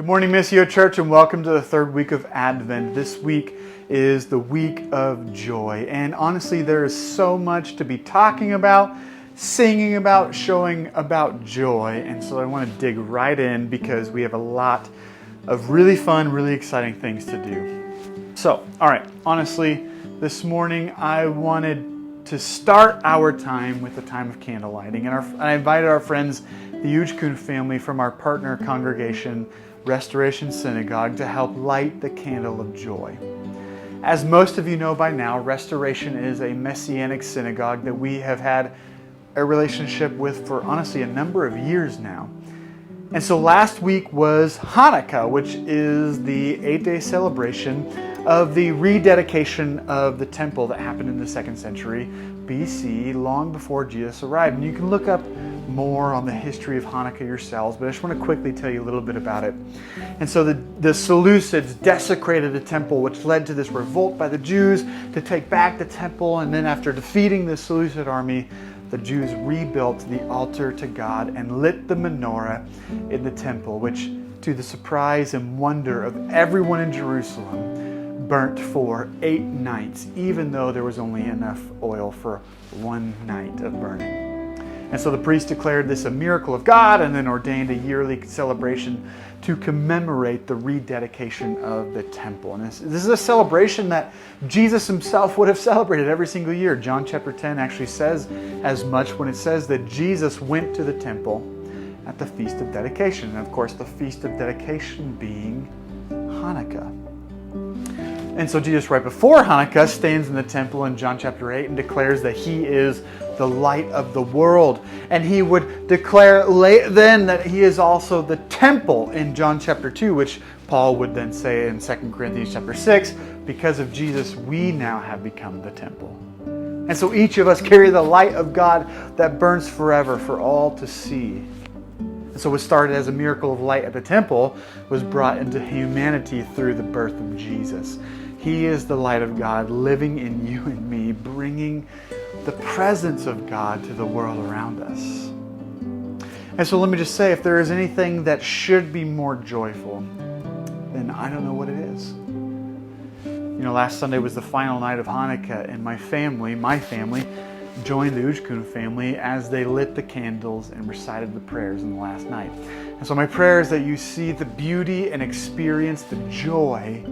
Good morning, Missio Church, and welcome to the third week of Advent. This week is the week of joy. And honestly, there is so much to be talking about, singing about, showing about joy. And so I want to dig right in because we have a lot of really fun, really exciting things to do. So, all right, honestly, this morning I wanted to start our time with a time of candle lighting. And I invited our friends, the Ujkun family from our partner congregation, Restoration Synagogue, to help light the candle of joy. As most of you know by now, Restoration is a Messianic synagogue that we have had a relationship with for honestly a number of years now. And so last week was Hanukkah, which is the 8-day celebration of the rededication of the temple that happened in the 2nd century BC, long before Jesus arrived. And you can look up more on the history of Hanukkah yourselves, but I just want to quickly tell you a little bit about it. And so the Seleucids desecrated the temple, which led to this revolt by the Jews to take back the temple. And then after defeating the Seleucid army, the Jews rebuilt the altar to God and lit the menorah in the temple, which, to the surprise and wonder of everyone in Jerusalem, burnt for 8 nights, even though there was only enough oil for 1 night of burning. And so the priest declared this a miracle of God and then ordained a yearly celebration to commemorate the rededication of the temple. And this is a celebration that Jesus himself would have celebrated every single year. John chapter 10 actually says as much when it says that Jesus went to the temple at the Feast of Dedication. And of course, the Feast of Dedication being Hanukkah. And so Jesus, right before Hanukkah, stands in the temple in John chapter 8 and declares that he is the light of the world. And he would declare then that he is also the temple in John chapter 2, which Paul would then say in 2 Corinthians chapter 6, because of Jesus, we now have become the temple. And so each of us carry the light of God that burns forever for all to see. And so what started as a miracle of light at the temple was brought into humanity through the birth of Jesus. He is the light of God living in you and me, bringing the presence of God to the world around us. And so let me just say, if there is anything that should be more joyful, then I don't know what it is. You know, last Sunday was the final night of Hanukkah, and my family, joined the Ujkun family as they lit the candles and recited the prayers in the last night. And so my prayer is that you see the beauty and experience the joy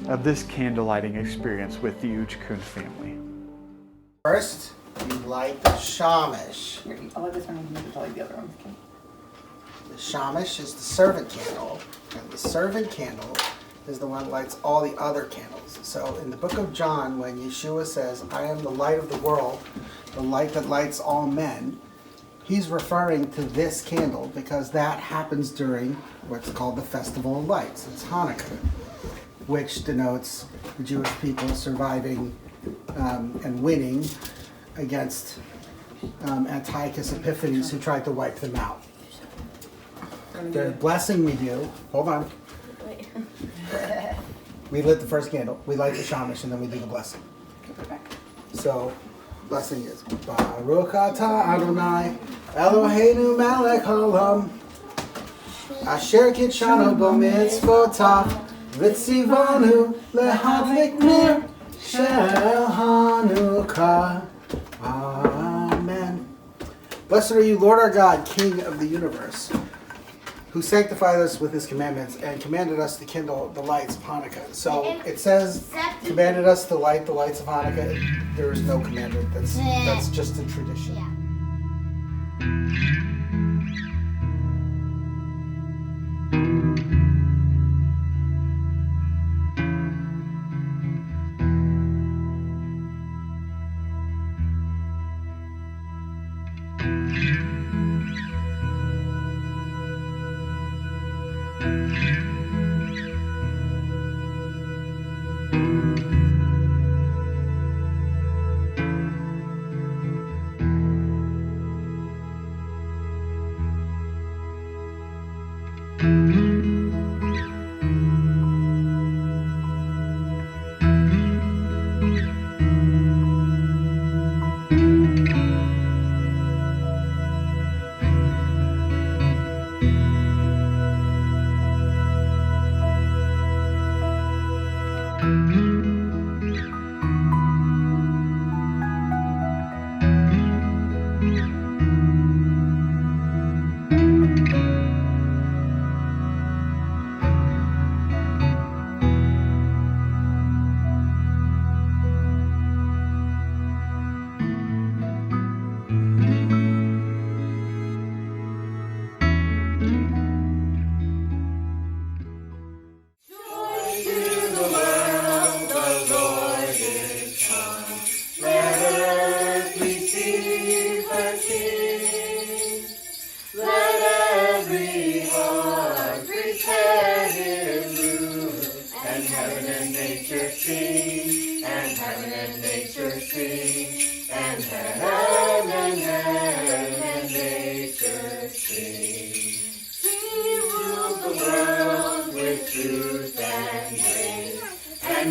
of this candle lighting experience with the Ujkun family. First, you light the shamash. Here, I'll let this one and you light the other one. Okay. The shamash is the servant candle, and the servant candle is the one that lights all the other candles. So in the book of John, when Yeshua says, I am the light of the world, the light that lights all men, he's referring to this candle because that happens during what's called the Festival of Lights. It's Hanukkah, which denotes the Jewish people surviving and winning against Antiochus Epiphanes, who tried to wipe them out. The blessing we do, hold on. We lit the first candle, we light the shamash, and then we do the blessing. So, blessing is Baruch atah Adonai Eloheinu melech haolam Asher kitshanu b'mitzvotav V'tzivanu lehadlik ner shel Hanukkah. Amen. Blessed are you, Lord our God, King of the universe, who sanctified us with his commandments and commanded us to kindle the lights of Hanukkah. So it says, commanded us to light the lights of Hanukkah. There is no commandment. That's just a tradition. Yeah.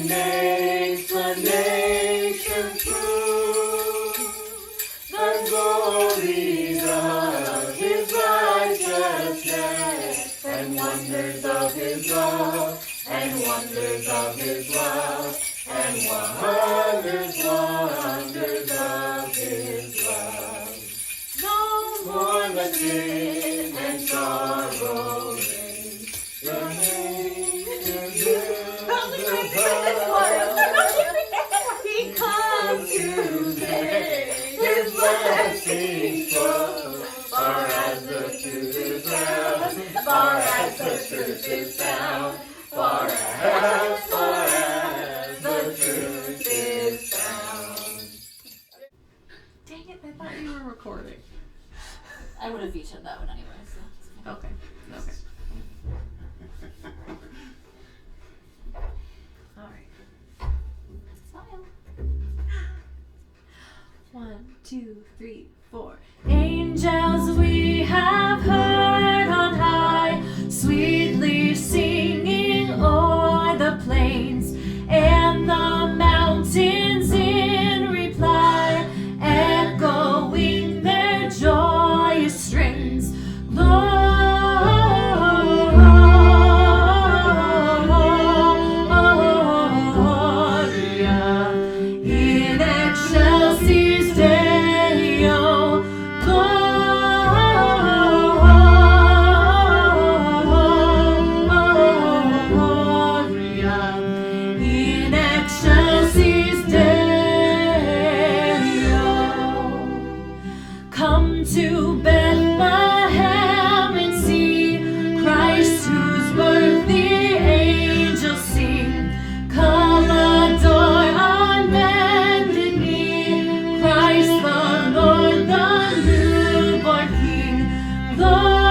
makes the nations prove the glories of his righteousness, and wonders of his love, and wonders of his love, and wonders of his love. No more the sin and sorrow reign. The nations he comes to make his blessings flow, far as the truth is found, far as the truth is found, far as the truth is found. Dang it, I thought you were recording. I would have featured that one anyway. So. Okay. Alright. Smile. 1, 2, 3, 4. Angels we have heard on high, sweetly singing o'er the plains, and the mountains in reply, echoing their joyous strains. Gloria in excelsis Deo. Gloria in excelsis Deo. Come to Bethlehem and see Christ, whose birth the angels sing. Come adore on bended knee Christ the Lord, the newborn King. Gloria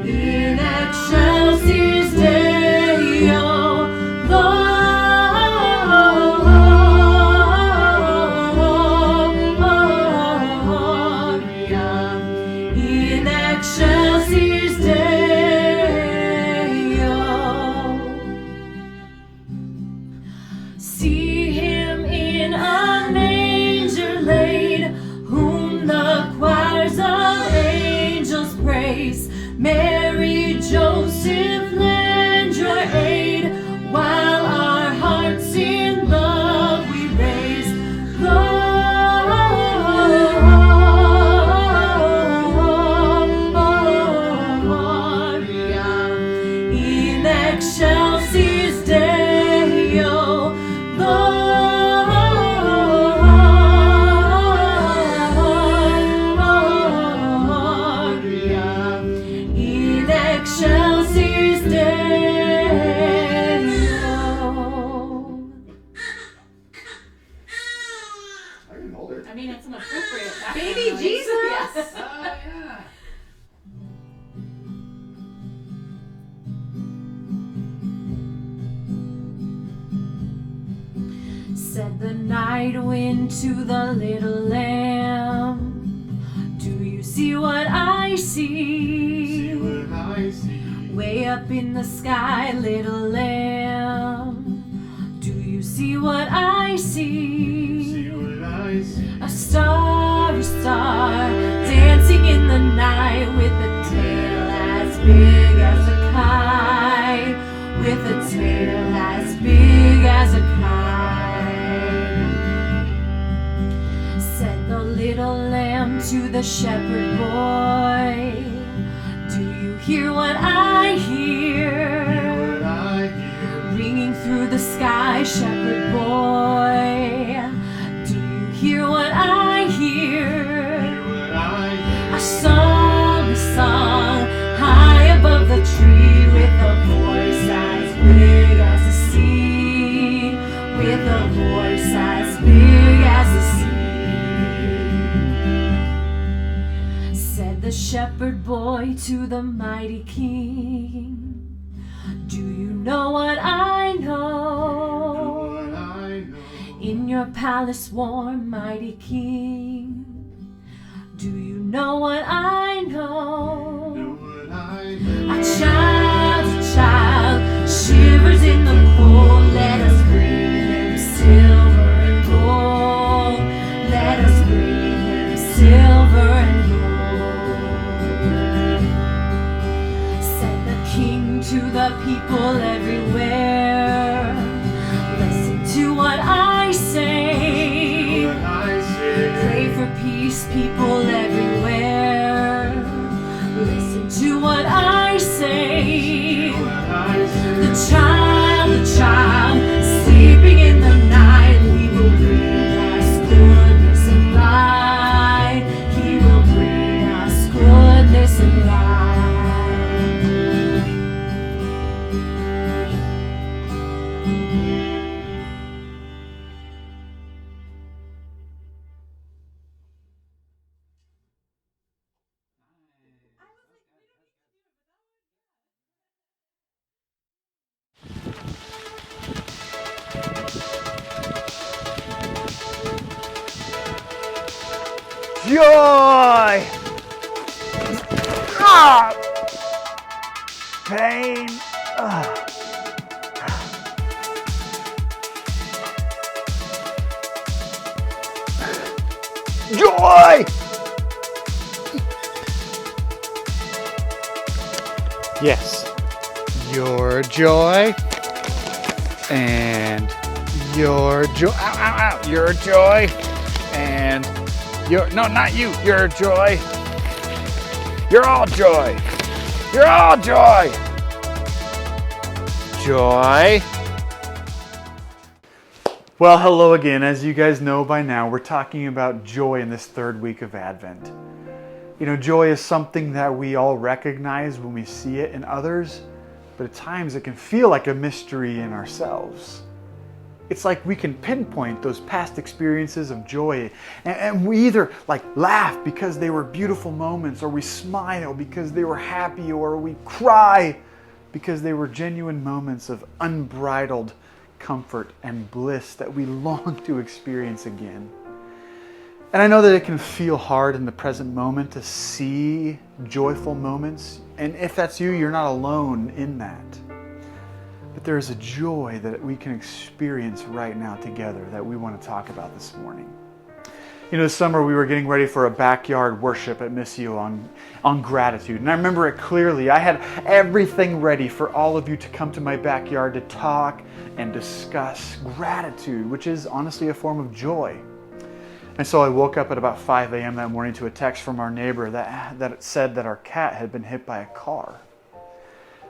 in excelsis Deo. Gloria in excelsis Deo. See him in a manger laid, whom the choirs of angels praise. Mary, Joseph, lend your aid, while our hearts in love we raise. Gloria in excelsis Deo. Gloria in excelsis Deo. I can hold her. I mean, it's an appropriate background Baby noise. Jesus! Yes. Yeah. Said the night wind to the little lamb, do you see what I see? Way up in the sky, little lamb, do you see what I see? A star, dancing in the night, with a tail as big as a kite, with a tail as big as a kite. Said the little lamb to the shepherd boy, do you hear what I hear? Ringing through the sky, shepherd boy, do you hear what I hear? A song, high above the tree, with a voice as big as the sea, with a voice as big as the sea. Said the shepherd boy to the mighty king, do you know what I know? In your palace warm, mighty king, Do you know what I know? Know what I A child shivers in the cold. Let us bring him silver and gold. Let us bring him silver and gold. Send the King to the people everywhere. Listen to what I say. what I say. Pray for peace, people everywhere. Listen to what I say. What I say. The child, sleeping in the night. He will bring us goodness and light. He will bring us goodness and light. Joy! Ah! Pain. Ah. Joy! Yes, your joy and your joy. Ow, ow, ow. Your joy and your, no, not you. Your joy. You're all joy. You're all joy. Joy. Well, hello again. As you guys know by now, we're talking about joy in this third week of Advent. You know, joy is something that we all recognize when we see it in others, but at times it can feel like a mystery in ourselves. It's like we can pinpoint those past experiences of joy, and we either like laugh because they were beautiful moments, or we smile because they were happy, or we cry because they were genuine moments of unbridled comfort and bliss that we long to experience again. And I know that it can feel hard in the present moment to see joyful moments, and if that's you, you're not alone in that. But there is a joy that we can experience right now together that we want to talk about this morning. You know, this summer we were getting ready for a backyard worship at Missio on gratitude. And I remember it clearly. I had everything ready for all of you to come to my backyard to talk and discuss gratitude, which is honestly a form of joy. And so I woke up at about 5 a.m. that morning to a text from our neighbor that said that our cat had been hit by a car.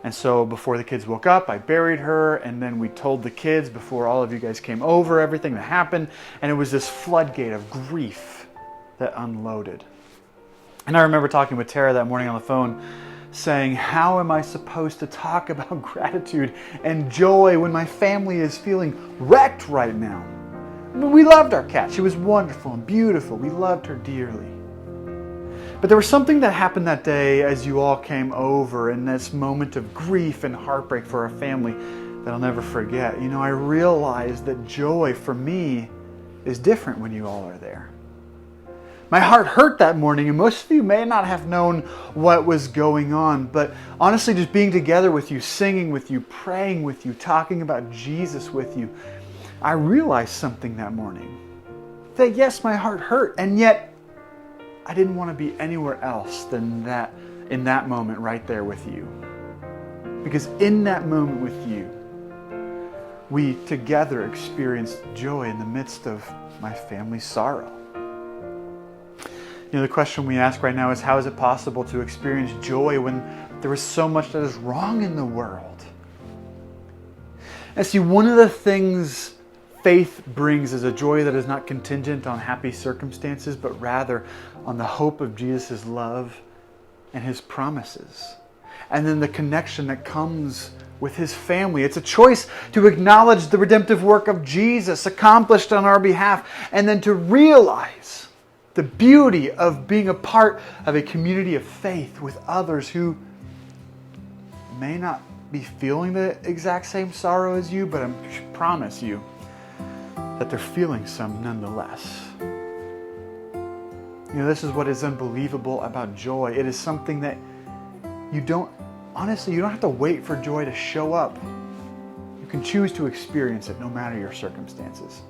And so before the kids woke up, I buried her, and then we told the kids before all of you guys came over everything that happened, and it was this floodgate of grief that unloaded. And I remember talking with Tara that morning on the phone, saying, how am I supposed to talk about gratitude and joy when my family is feeling wrecked right now? I mean, we loved our cat. She was wonderful and beautiful. We loved her dearly. But there was something that happened that day as you all came over in this moment of grief and heartbreak for our family that I'll never forget. You know, I realized that joy for me is different when you all are there. My heart hurt that morning, and most of you may not have known what was going on, but honestly, just being together with you, singing with you, praying with you, talking about Jesus with you, I realized something that morning. That yes, my heart hurt, and yet I didn't want to be anywhere else than that, in that moment right there with you. Because in that moment with you, we together experienced joy in the midst of my family's sorrow. You know, the question we ask right now is, how is it possible to experience joy when there is so much that is wrong in the world? And see, one of the things faith brings is a joy that is not contingent on happy circumstances, but rather on the hope of Jesus' love and His promises. And then the connection that comes with His family. It's a choice to acknowledge the redemptive work of Jesus accomplished on our behalf, and then to realize the beauty of being a part of a community of faith with others who may not be feeling the exact same sorrow as you, but I promise you that they're feeling some nonetheless. This is what is unbelievable about joy. It is something that you don't have to wait for joy to show up. You can choose to experience it no matter your circumstances.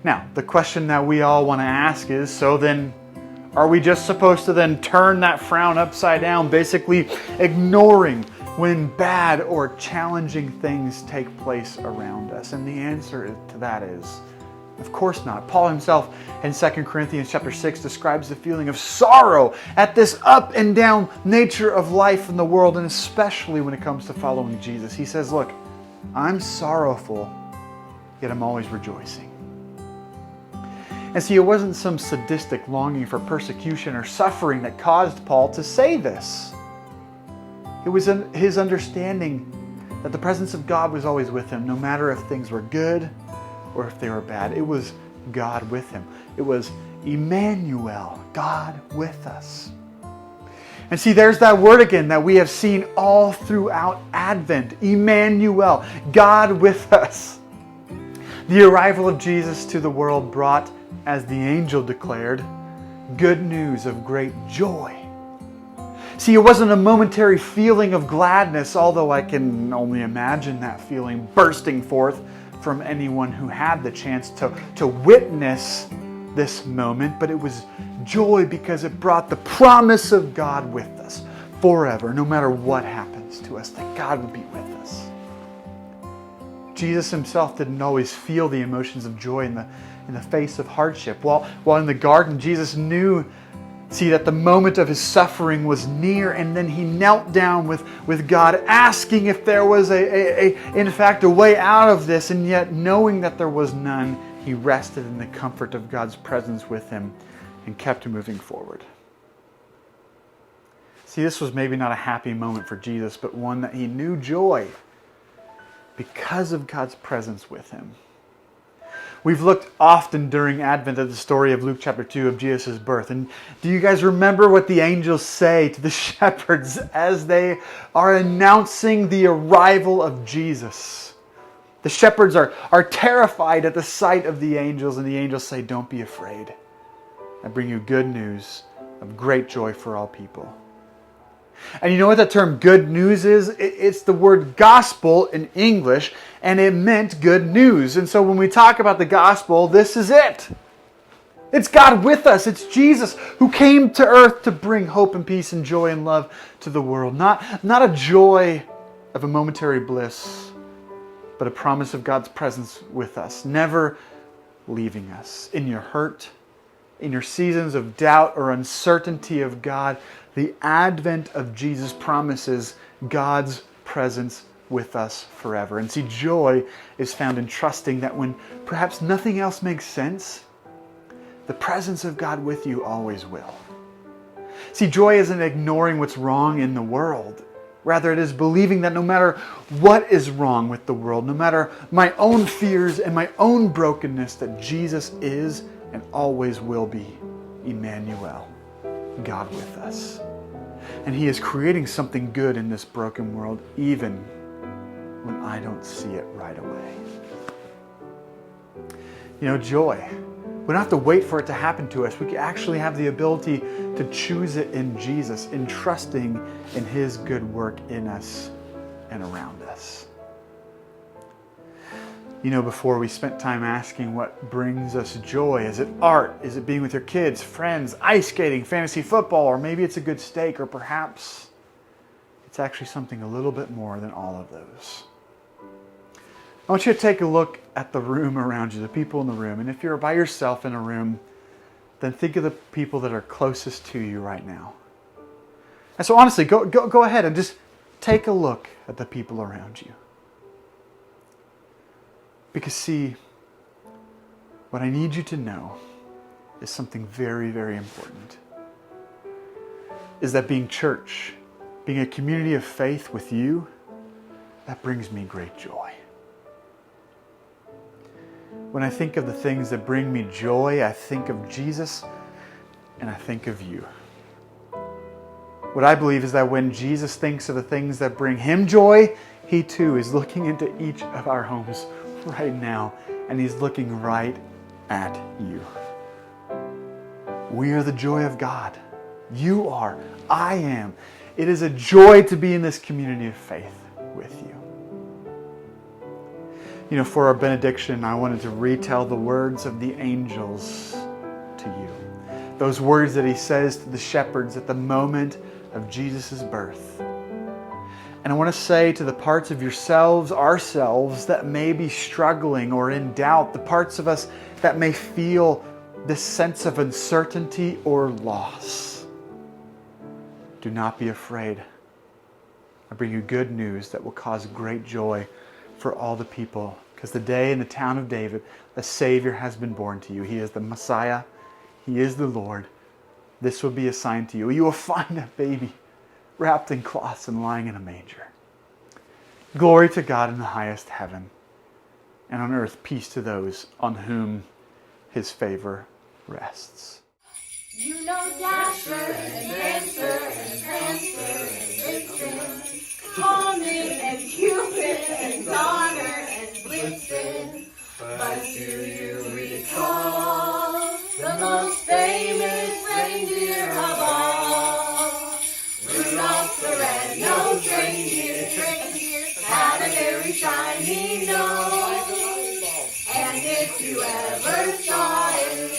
Now, the question that we all want to ask is, so then, are we just supposed to then turn that frown upside down, basically ignoring when bad or challenging things take place around us? And the answer to that is, of course not. Paul himself in 2 Corinthians chapter 6 describes the feeling of sorrow at this up and down nature of life in the world, and especially when it comes to following Jesus. He says, look, I'm sorrowful, yet I'm always rejoicing. And see, it wasn't some sadistic longing for persecution or suffering that caused Paul to say this. It was his understanding that the presence of God was always with him, no matter if things were good or if they were bad. It was God with him. It was Emmanuel, God with us. And see, there's that word again that we have seen all throughout Advent. Emmanuel, God with us. The arrival of Jesus to the world brought, as the angel declared, good news of great joy. See, it wasn't a momentary feeling of gladness, although I can only imagine that feeling bursting forth from anyone who had the chance to witness this moment, but it was joy because it brought the promise of God with us forever, no matter what happens to us, that God would be with us. Jesus himself didn't always feel the emotions of joy in the face of hardship. While in the garden, Jesus knew, that the moment of his suffering was near, and then he knelt down with God, asking if there was in fact a way out of this, and yet knowing that there was none, he rested in the comfort of God's presence with him and kept moving forward. See, this was maybe not a happy moment for Jesus, but one that he knew joy because of God's presence with him. We've looked often during Advent at the story of Luke chapter 2 of Jesus' birth. And do you guys remember what the angels say to the shepherds as they are announcing the arrival of Jesus? The shepherds are terrified at the sight of the angels, and the angels say, "Don't be afraid. I bring you good news of great joy for all people." And you know what that term good news is? It's the word gospel in English, and it meant good news. And so when we talk about the gospel, this is it. It's God with us. It's Jesus who came to earth to bring hope and peace and joy and love to the world. Not a joy of a momentary bliss, but a promise of God's presence with us, never leaving us. In your hurt, in your seasons of doubt or uncertainty of God, the advent of Jesus promises God's presence with us forever. And see, joy is found in trusting that when perhaps nothing else makes sense, the presence of God with you always will. See, joy isn't ignoring what's wrong in the world. Rather, it is believing that no matter what is wrong with the world, no matter my own fears and my own brokenness, that Jesus is and always will be Emmanuel, God with us. And he is creating something good in this broken world, even when I don't see it right away. Joy. We don't have to wait for it to happen to us. We can actually have the ability to choose it in Jesus, in trusting in his good work in us and around us. Before we spent time asking what brings us joy. Is it art? Is it being with your kids, friends, ice skating, fantasy football, or maybe it's a good steak, or perhaps it's actually something a little bit more than all of those. I want you to take a look at the room around you, the people in the room. And if you're by yourself in a room, then think of the people that are closest to you right now. And so honestly, go ahead and just take a look at the people around you. Because see, what I need you to know is something very, very important. Is that being church, being a community of faith with you, that brings me great joy. When I think of the things that bring me joy, I think of Jesus and I think of you. What I believe is that when Jesus thinks of the things that bring him joy, he too is looking into each of our homes right now, and he's looking right at you. We are the joy of God. You are. I am. It is a joy to be in this community of faith with you. You know, for our benediction, I wanted to retell the words of the angels to you. Those words that he says to the shepherds at the moment of Jesus' birth. And I want to say to the parts of yourselves, ourselves, that may be struggling or in doubt, the parts of us that may feel this sense of uncertainty or loss. Do not be afraid. I bring you good news that will cause great joy for all the people, because the day in the town of David, a Savior has been born to you. He is the Messiah. He is the Lord. This will be a sign to you. You will find a baby wrapped in cloths and lying in a manger. Glory to God in the highest heaven, and on earth peace to those on whom his favor rests. You know Dasher and Dancer and Prancer and Vixen, Comet and Cupid and Donner and Blitzen. But do you recall the most famous reindeer of all? Rudolph the red-nosed reindeer had a very shiny nose. And if you ever saw it,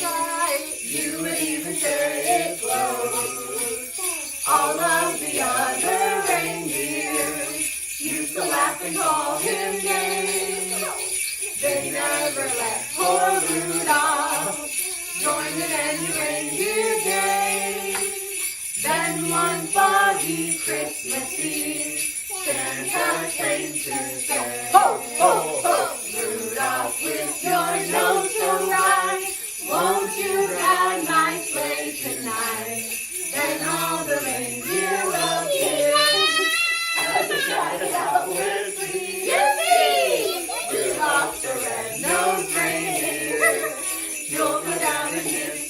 you would even say it glows. All of the other reindeers used to laugh and call him names. They never let poor Rudolph join in any reindeer games. Then one foggy Christmas Eve, Santa came to say, ho, ho, ho, Rudolph, with your nose so bright, won't you ride my sleigh tonight? Then all the reindeer will kiss as they shouted out with glee. Yippee! Rudolph the red-nosed reindeer, you'll go down in history.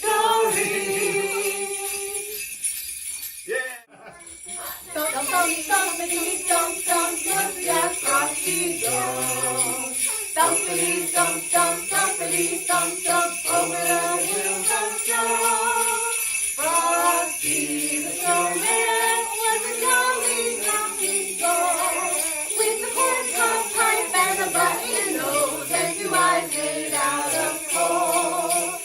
Thumpity thump thump, look at Frosty go. Thumpity thump thump, thumpity thump thump, over the hills of snow. Frosty the snowman was a jolly jumping soul, with a corncob pipe and a button nose and 2 eyes made out of coal.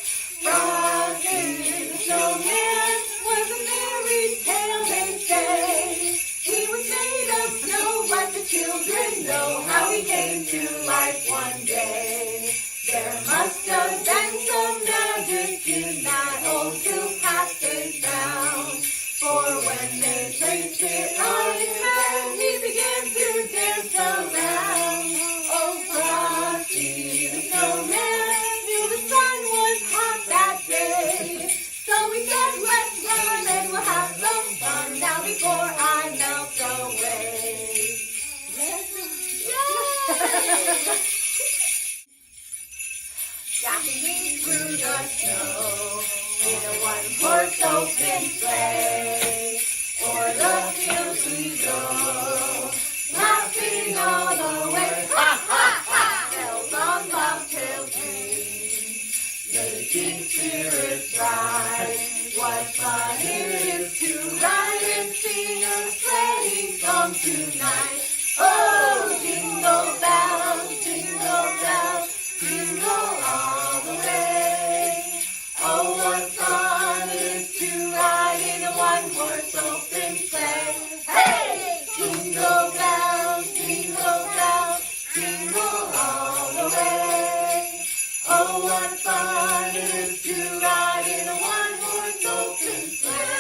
Frosty the snowman was a merry tale, they say. He was made of snow, but the children know how he came to life one day. There must have been some magic in that old soup hat they found. For when they placed it on his head, he began to dance around. Oh, Frosty the snowman knew the sun was hot that day. So we said, let's run and we'll have some fun now before I melt away. Dashing through the snow in a one-horse open sleigh. O'er the fields we go, laughing all the way. Ha, ha, ha! Bells on bobtail ring, making spirits bright. What fun it is to ride and sing a sleighing song tonight. Oh, jingle bells, jingle all the way. Oh, what fun it is to ride in a one-horse open sleigh. Hey! Jingle bells, jingle all the way. Oh, what fun it is to ride in a one-horse open sleigh.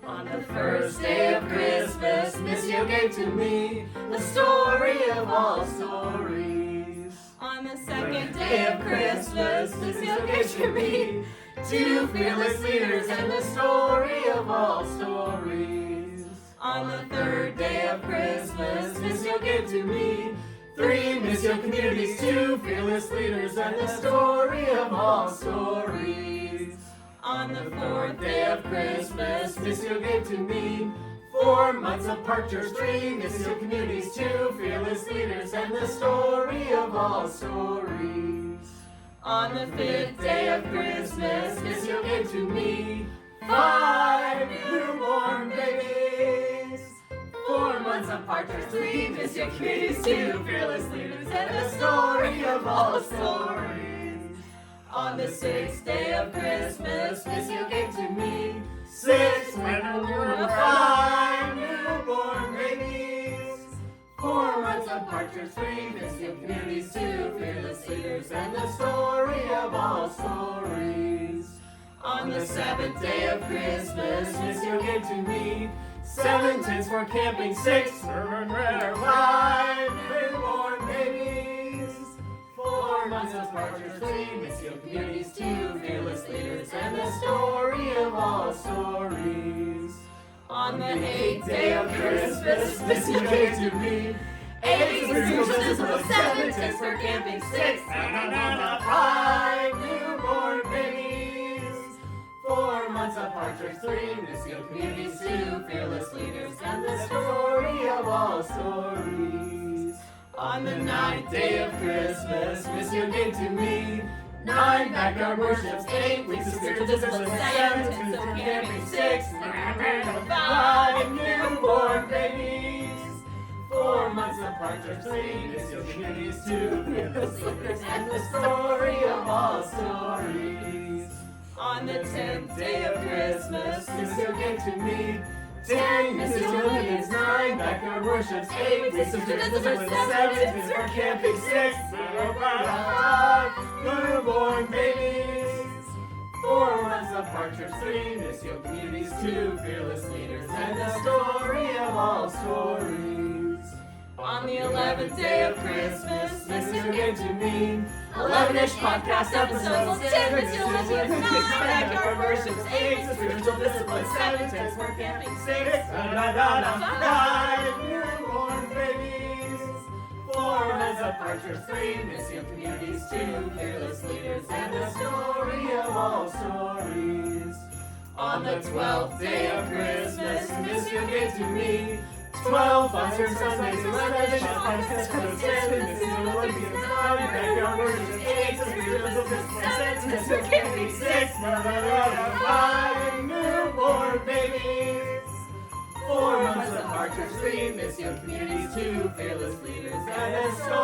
On the first day of Christmas, Miss You gave to me the story of all stories. On the Second day of Christmas, Miss You gave to me 2 fearless leaders and the story of all stories. On the third day of Christmas, Miss You gave to me 3 Missio communities, 2 fearless leaders, and the story of all stories. On the 4th day of Christmas, Missio gave to me 4 months of partridge, 3 Missio communities, 2 fearless leaders, and the story of all stories. On the 5th day of Christmas, Missio gave to me 5 newborn babies. 4 months of partridge, 3 Missio communities, 2 fearless leaders, and the story of all stories. On the 6th day of Christmas, Missio gave to me 6 newborn, 5 newborn babies. 4 months of partridge, 3 Missio communities, 2 fearless leaders, and the story of all stories. On the 7th day of Christmas, Missio gave to me 7 tents for camping, 6 urban rare, 5 newborn babies. 4 months of partridge, 3 Missio communities, 2 fearless leaders, and the story of all stories. On the 8th day of Christmas, Missio gave to me 8 Missio 7 tents for camping, 6 5 newborn babies. 4 months of partridge, 3 Missio communities, 2 fearless leaders, and the story of all stories. On the 9th day of Christmas, Missio gave to me 9 backyard worships, 8 weeks of spiritual discipline, 7 tents of camping, 6 5 newborn babies. 4 months of partridge, 3 Missio communities, 2 fearless leaders, and the story of all stories. On the 10th day of Christmas, Missio gave to me 10 Missio communities, 9 backyard worships, 8 weeks of spiritual discipline, 7 tents for camping, 6 5 newborn babies. 4 months of partridge, 3 Missio communities, 2 fearless leaders, and the story of all stories. On the 11th day of Christmas, Missio gave to me 11-ish podcast episodes, 10 Missio lessons, 9 backyard worships, 8 spiritual disciplines, 7 tents for camping, 6 5 newborn babies. 4 months of partridge, 3 Missio communities, 2 fearless leaders, and the story of all stories. On the 12th day of Christmas, Missio gave to me 12 sponsored Sundays, 11 additional podcasts, 10 Missio Olympians, 9 backyard worships, 8 spiritual disciplines, 7 tents for camping, 6 5 newborn babies. 4 months of partridge, 3 Missio communities, 2 fearless leaders, and a story